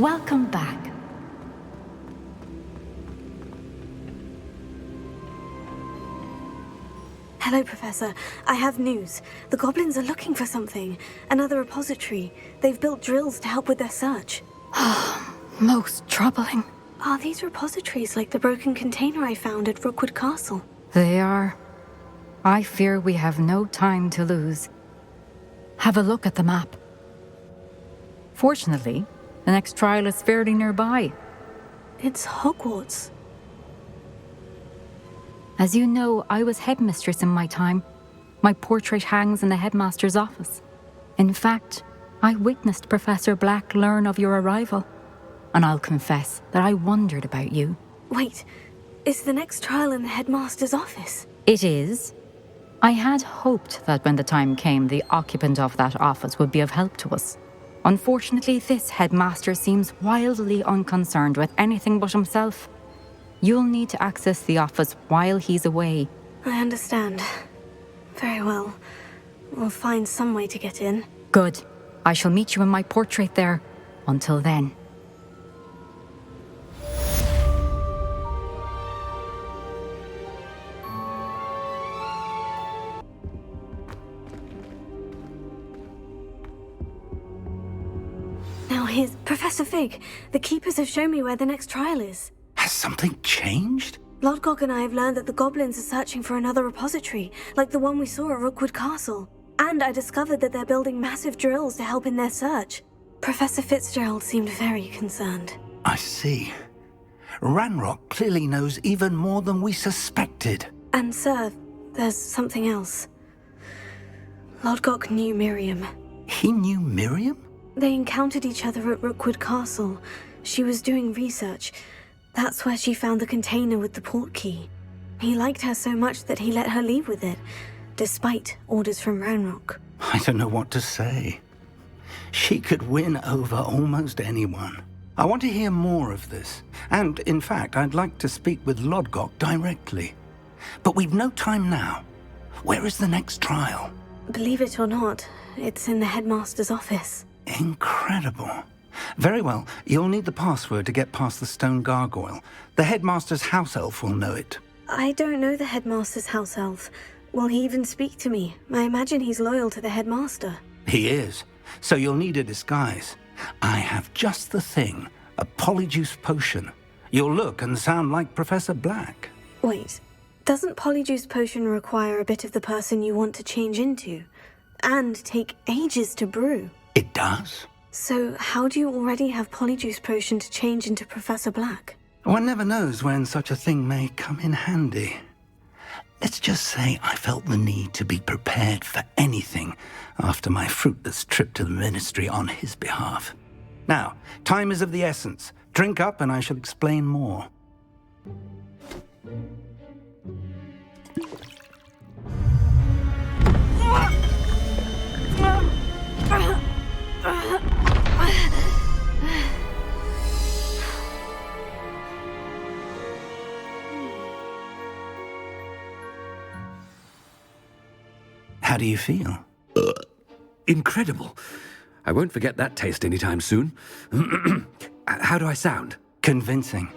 Welcome back. Hello, Professor. I have news. The goblins are looking for something. Another repository. They've built drills to help with their search. Most troubling. Are these repositories like the broken container I found at Rookwood Castle? They are. I fear we have no time to lose. Have a look at the map. Fortunately, the next trial is fairly nearby. It's Hogwarts. As you know, I was headmistress in my time. My portrait hangs in the headmaster's office. In fact, I witnessed Professor Black learn of your arrival. And I'll confess that I wondered about you. Wait, is the next trial in the headmaster's office? It is. I had hoped that when the time came, the occupant of that office would be of help to us. Unfortunately, this headmaster seems wildly unconcerned with anything but himself. You'll need to access the office while he's away. I understand. Very well. We'll find some way to get in. Good. I shall meet you in my portrait there. Until then. Now here's Professor Fig. The keepers have shown me where the next trial is. Has something changed? Lodgok and I have learned that the goblins are searching for another repository, like the one we saw at Rookwood Castle. And I discovered that they're building massive drills to help in their search. Professor Fitzgerald seemed very concerned. I see. Ranrock clearly knows even more than we suspected. And sir, there's something else. Lodgok knew Miriam. He knew Miriam? They encountered each other at Rookwood Castle. She was doing research. That's where she found the container with the port key. He liked her so much that he let her leave with it, despite orders from Ranrock. I don't know what to say. She could win over almost anyone. I want to hear more of this. And, in fact, I'd like to speak with Lodgok directly. But we've no time now. Where is the next trial? Believe it or not, it's in the headmaster's office. Incredible. Very well, you'll need the password to get past the stone gargoyle. The headmaster's house elf will know it. I don't know the headmaster's house elf. Will he even speak to me? I imagine he's loyal to the headmaster. He is, so you'll need a disguise. I have just the thing, a Polyjuice potion. You'll look and sound like Professor Black. Wait, doesn't Polyjuice potion require a bit of the person you want to change into? And take ages to brew? It does. So how do you already have Polyjuice potion to change into Professor Black? One never knows when such a thing may come in handy. Let's just say I felt the need to be prepared for anything after my fruitless trip to the ministry on his behalf. Now, time is of the essence. Drink up and I shall explain more. How do you feel? Incredible. I won't forget that taste anytime soon. How do I sound? Convincing.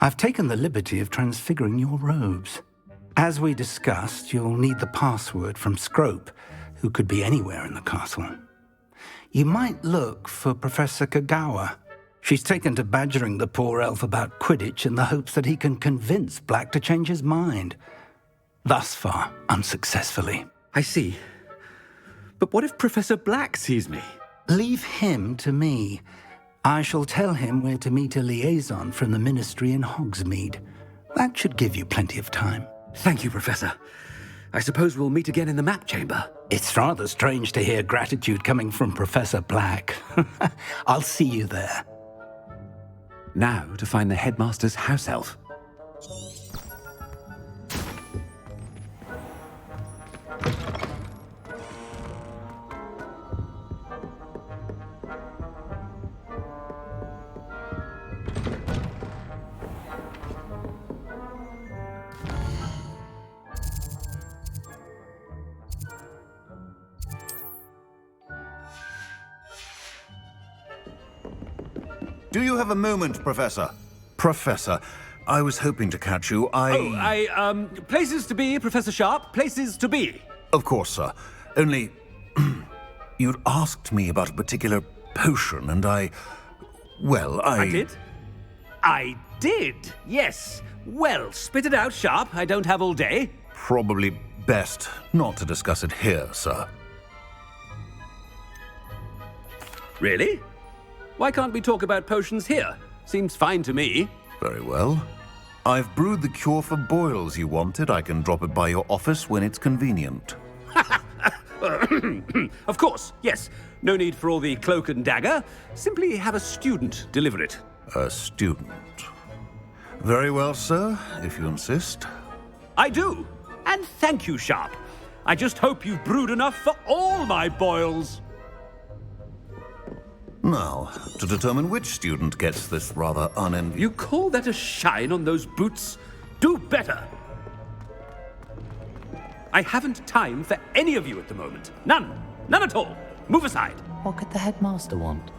I've taken the liberty of transfiguring your robes. As we discussed, you'll need the password from Scrope, who could be anywhere in the castle. You might look for Professor Kogawa. She's taken to badgering the poor elf about Quidditch in the hopes that he can convince Black to change his mind. Thus far, unsuccessfully. I see. But what if Professor Black sees me? Leave him to me. I shall tell him where to meet a liaison from the ministry in Hogsmeade. That should give you plenty of time. Thank you, Professor. I suppose we'll meet again in the map chamber. It's rather strange to hear gratitude coming from Professor Black. I'll see you there. Now to find the headmaster's house elf. Do you have a moment, Professor? Professor, I was hoping to catch you. Places to be, Professor Sharp. Places to be. Of course, sir. Only... you'd asked me about a particular potion, and I did? I did, yes. Well, spit it out, Sharp. I don't have all day. Probably best not to discuss it here, sir. Really? Why can't we talk about potions here? Seems fine to me. Very well. I've brewed the cure for boils you wanted. I can drop it by your office when it's convenient. Of course, yes. No need for all the cloak and dagger. Simply have a student deliver it. A student. Very well, sir, if you insist. I do. And thank you, Sharp. I just hope you've brewed enough for all my boils. Now, to determine which student gets this rather unenviable... You call that a shine on those boots? Do better. I haven't time for any of you at the moment. None. None at all. Move aside. What could the headmaster want?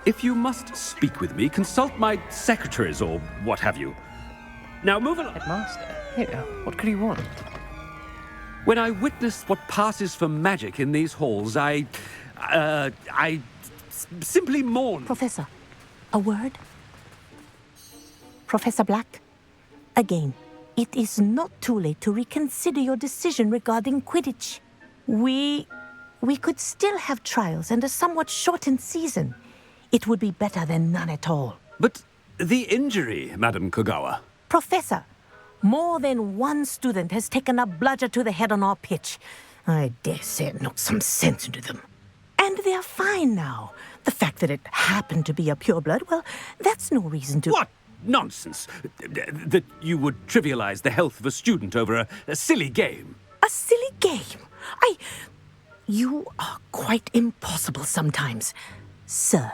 If you must speak with me, consult my secretaries or what have you. Now move along. Headmaster? Here, what could he want? When I witness what passes for magic in these halls, I simply mourn. Professor, a word? Professor Black, again, it is not too late to reconsider your decision regarding Quidditch. We could still have trials and a somewhat shortened season. It would be better than none at all. But the injury, Madam Kogawa. Professor, more than one student has taken a bludger to the head on our pitch. I dare say it knocked some sense into them. And they're fine now. The fact that it happened to be a pureblood, well, that's no reason to... What nonsense! That you would trivialize the health of a student over a silly game. A silly game? You are quite impossible sometimes. Sir,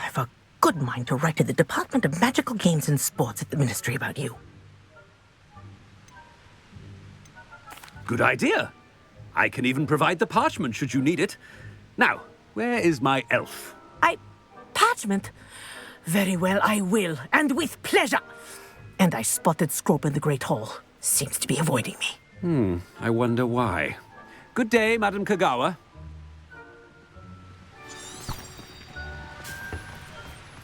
I've a good mind to write to the Department of Magical Games and Sports at the Ministry about you. Good idea. I can even provide the parchment should you need it. Now, where is my elf? Parchment? Very well, I will, and with pleasure. And I spotted Scrope in the Great Hall. Seems to be avoiding me. I wonder why. Good day, Madam Kogawa.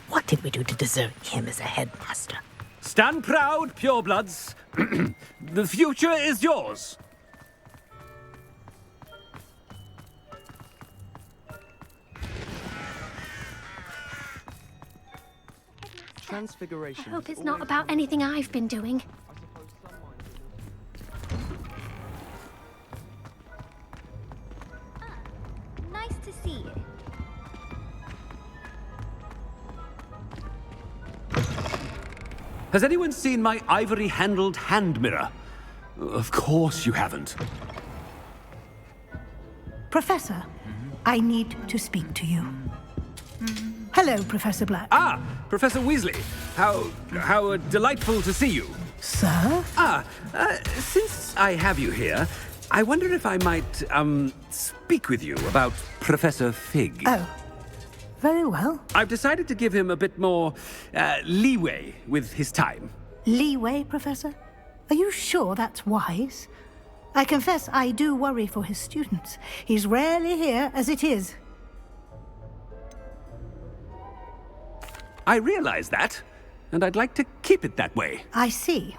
What did we do to deserve him as a headmaster? Stand proud, purebloods. The future is yours. Transfiguration. I hope it's not about anything I've been doing. Nice to see you. Has anyone seen my ivory-handled hand mirror? Of course you haven't. Professor, I need to speak to you. Hello, Professor Black. Ah, Professor Weasley. How delightful to see you. Sir? Since I have you here, I wonder if I might, speak with you about Professor Fig. Oh, very well. I've decided to give him a bit more, leeway with his time. Leeway, Professor? Are you sure that's wise? I confess I do worry for his students. He's rarely here as it is. I realize that, and I'd like to keep it that way. I see.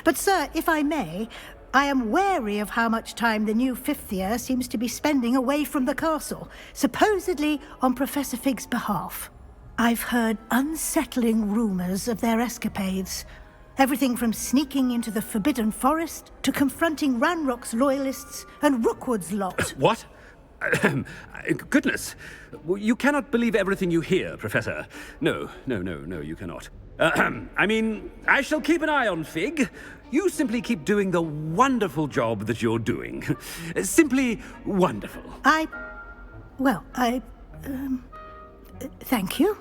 But, sir, if I may, I am wary of how much time the new fifth year seems to be spending away from the castle, supposedly on Professor Fig's behalf. I've heard unsettling rumors of their escapades. Everything from sneaking into the Forbidden Forest to confronting Ranrock's loyalists and Rookwood's lot. What? Goodness. You cannot believe everything you hear, Professor. No, you cannot. I mean, I shall keep an eye on Fig. You simply keep doing the wonderful job that you're doing. Simply wonderful. Thank you.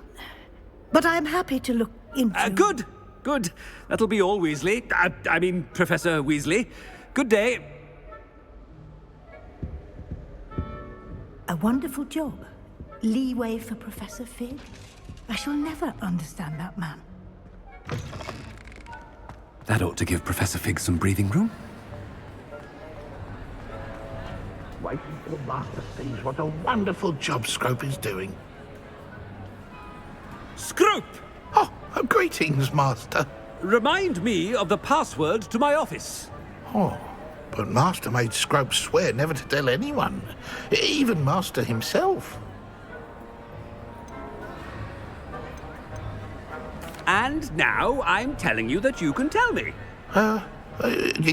But I'm happy to look into... Good, good. That'll be all, Weasley. I mean, Professor Weasley. Good day. A wonderful job. Leeway for Professor Fig. I shall never understand that man. That ought to give Professor Fig some breathing room. Wait until Master sees what a wonderful job Scrope is doing. Scrope! Oh, greetings, Master. Remind me of the password to my office. Oh, but Master made Scrope swear never to tell anyone, even Master himself. And now I'm telling you that you can tell me.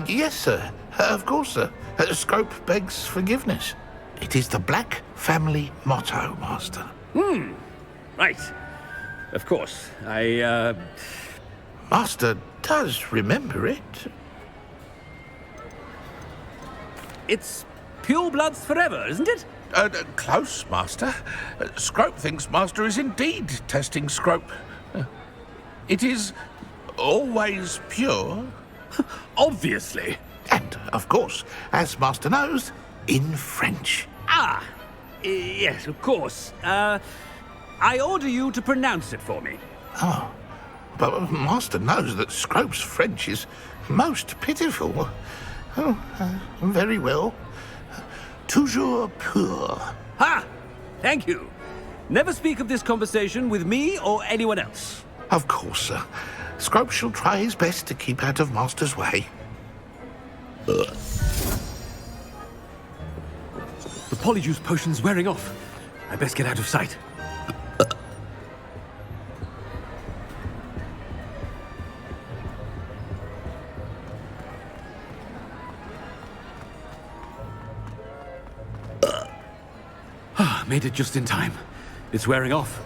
Yes, sir. Of course, sir. Scrope begs forgiveness. It is the Black family motto, Master. Right. Of course. Master does remember it. It's pure bloods forever, isn't it? Close, Master. Scrope thinks Master is indeed testing Scrope. It is always pure. Obviously. And, of course, as Master knows, in French. Ah, yes, of course. I order you to pronounce it for me. Oh, but Master knows that Scrope's French is most pitiful. Oh, very well. Toujours pur. Ha! Thank you. Never speak of this conversation with me or anyone else. Of course, sir. Scrope shall try his best to keep out of Master's way. The Polyjuice potion's wearing off. I best get out of sight. Made it just in time. It's wearing off.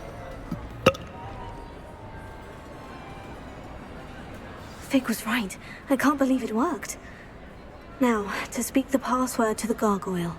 Fig was right. I can't believe it worked. Now, to speak the password to the gargoyle.